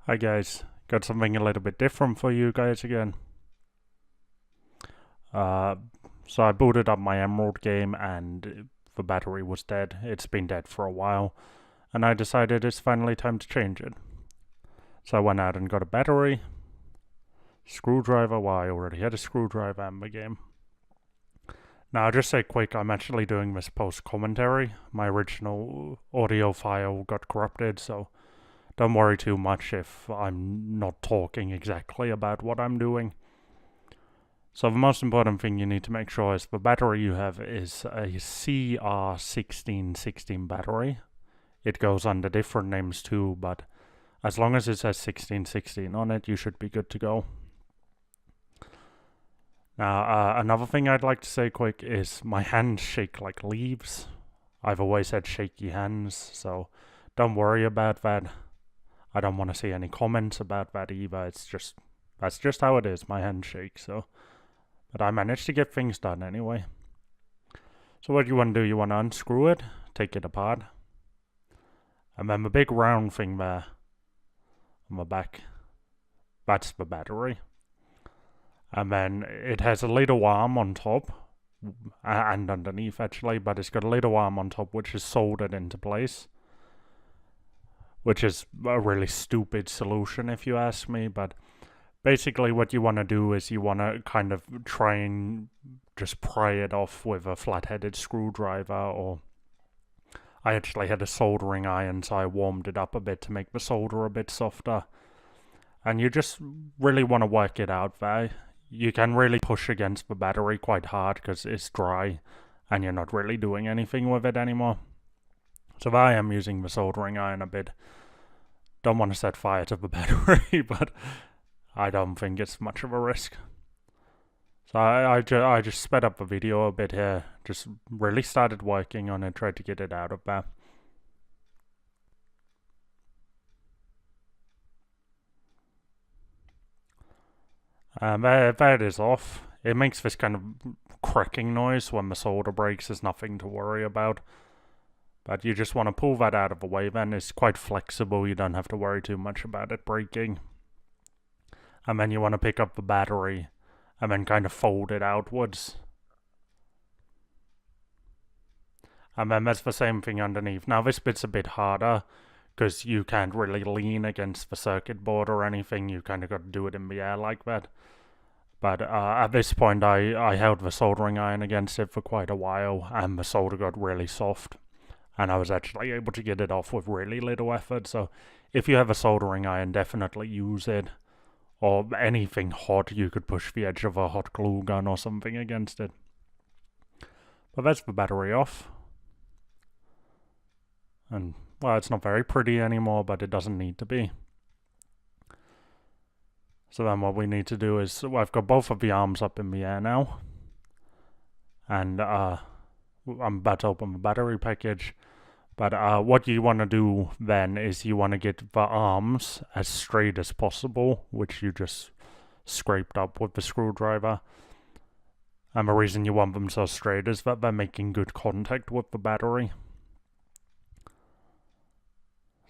Hi guys, got something a little bit different for you guys again. Uh, so I booted up my Emerald game and the battery was dead. It's been dead for a while, and I decided it's finally time to change it. So I went out and got a battery, screwdriver. Well, I already had a screwdriver in the game. Now I'll just say quick, I'm actually doing this post-commentary. My original audio file got corrupted, so don't worry too much if I'm not talking exactly about what I'm doing. So the most important thing you need to make sure is the battery you have is a CR1616 battery. It goes under different names too, but as long as it says 1616 on it, you should be good to go. Now, another thing I'd like to say quick is my hands shake like leaves. I've always had shaky hands, so don't worry about that. I don't want to see any comments about that either. That's just how it is. My hands shake, so. But I managed to get things done anyway. So what you want to do, you want to unscrew it, take it apart. And then the big round thing there on the back, that's the battery. And then it has a little arm on top, and underneath actually, but it's got a little arm on top which is soldered into place. Which is a really stupid solution if you ask me, but basically what you want to do is you want to kind of try and just pry it off with a flat-headed screwdriver, or I actually had a soldering iron, so I warmed it up a bit to make the solder a bit softer. And you just really want to work it out there. You can really push against the battery quite hard because it's dry and you're not really doing anything with it anymore. So I am using the soldering iron a bit. Don't want to set fire to the battery, but I don't think it's much of a risk. So I just sped up the video a bit here. Just really started working on it, tried to get it out of there. There it is off. It makes this kind of cracking noise when the solder breaks. There's nothing to worry about. But you just want to pull that out of the way then. It's quite flexible. You don't have to worry too much about it breaking. And then you want to pick up the battery and then kind of fold it outwards. And then there's the same thing underneath. Now this bit's a bit harder because you can't really lean against the circuit board or anything. You kind of got to do it in the air like that. But at this point I held the soldering iron against it for quite a while and the solder got really soft. And I was actually able to get it off with really little effort. So if you have a soldering iron, definitely use it. Or anything hot, you could push the edge of a hot glue gun or something against it. But that's the battery off. And, well, it's not very pretty anymore, but it doesn't need to be. So then what we need to do is, well, I've got both of the arms up in the air now. And I'm about to open the battery package. But what you want to do then is you want to get the arms as straight as possible, which you just scraped up with the screwdriver. And the reason you want them so straight is that they're making good contact with the battery.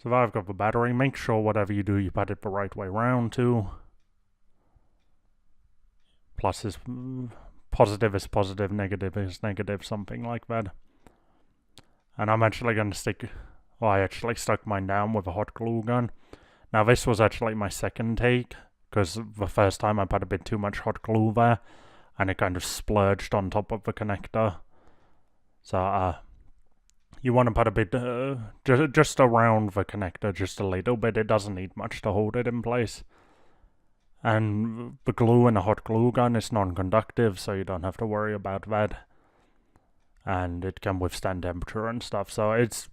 So I've got the battery. Make sure whatever you do, you put it the right way round too. Plus is positive, negative is negative, something like that. And I'm actually going to stick... Well, I actually stuck mine down with a hot glue gun. Now this was actually my second take, because the first time I put a bit too much hot glue there, and it kind of splurged on top of the connector. So, you want to put a bit, just around the connector, just a little bit. It doesn't need much to hold it in place. And the glue in a hot glue gun is non-conductive, so you don't have to worry about that. And it can withstand temperature and stuff, so it's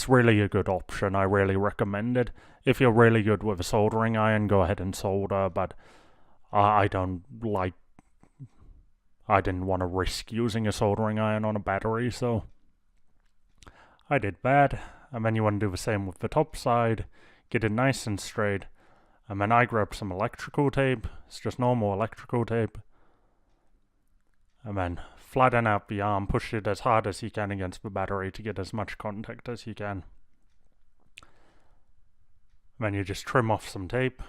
really a good option. I really recommend it. If you're really good with a soldering iron, go ahead and solder, but I didn't want to risk using a soldering iron on a battery, so I did that. And then you want to do the same with the top side, get it nice and straight. And then I grabbed some electrical tape. It's just normal electrical tape. And then flatten out the arm, push it as hard as you can against the battery to get as much contact as you can. And then you just trim off some tape.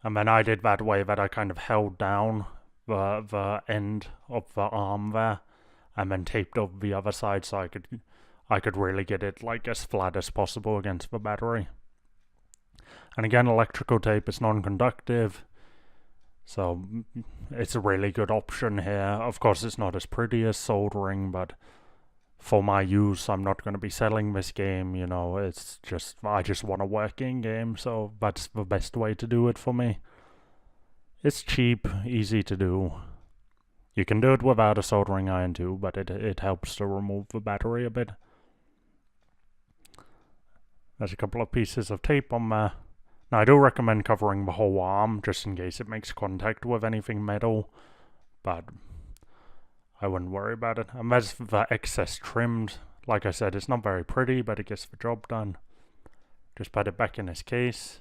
And then I did that way that I kind of held down the end of the arm there, and then taped over the other side so I could really get it like as flat as possible against the battery. And again, electrical tape is non-conductive, so it's a really good option here. Of course, it's not as pretty as soldering, but for my use, I'm not going to be selling this game, you know. It's just, I just want a working game, so that's the best way to do it for me. It's cheap, easy to do. You can do it without a soldering iron too, but it helps to remove the battery a bit. There's a couple of pieces of tape on there. Now, I do recommend covering the whole arm, just in case it makes contact with anything metal, but I wouldn't worry about it. And there's the excess trimmed. Like I said, it's not very pretty, but it gets the job done. Just put it back in its case.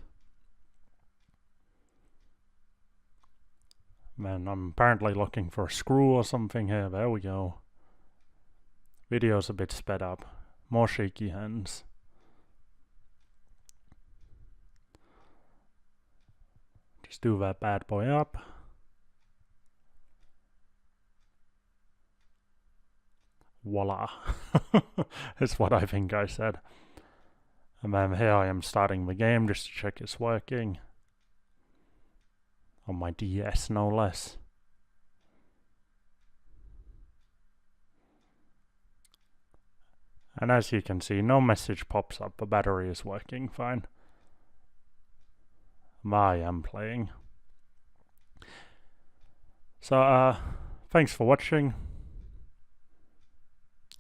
Man, I'm apparently looking for a screw or something here. There we go. Video's a bit sped up. More shaky hands. Just do that bad boy up. Voila. That's what I think I said. And then here I am starting the game just to check it's working. On my DS, no less. And as you can see, no message pops up. The battery is working fine. I am playing. So, thanks for watching.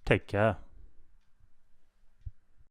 Take care.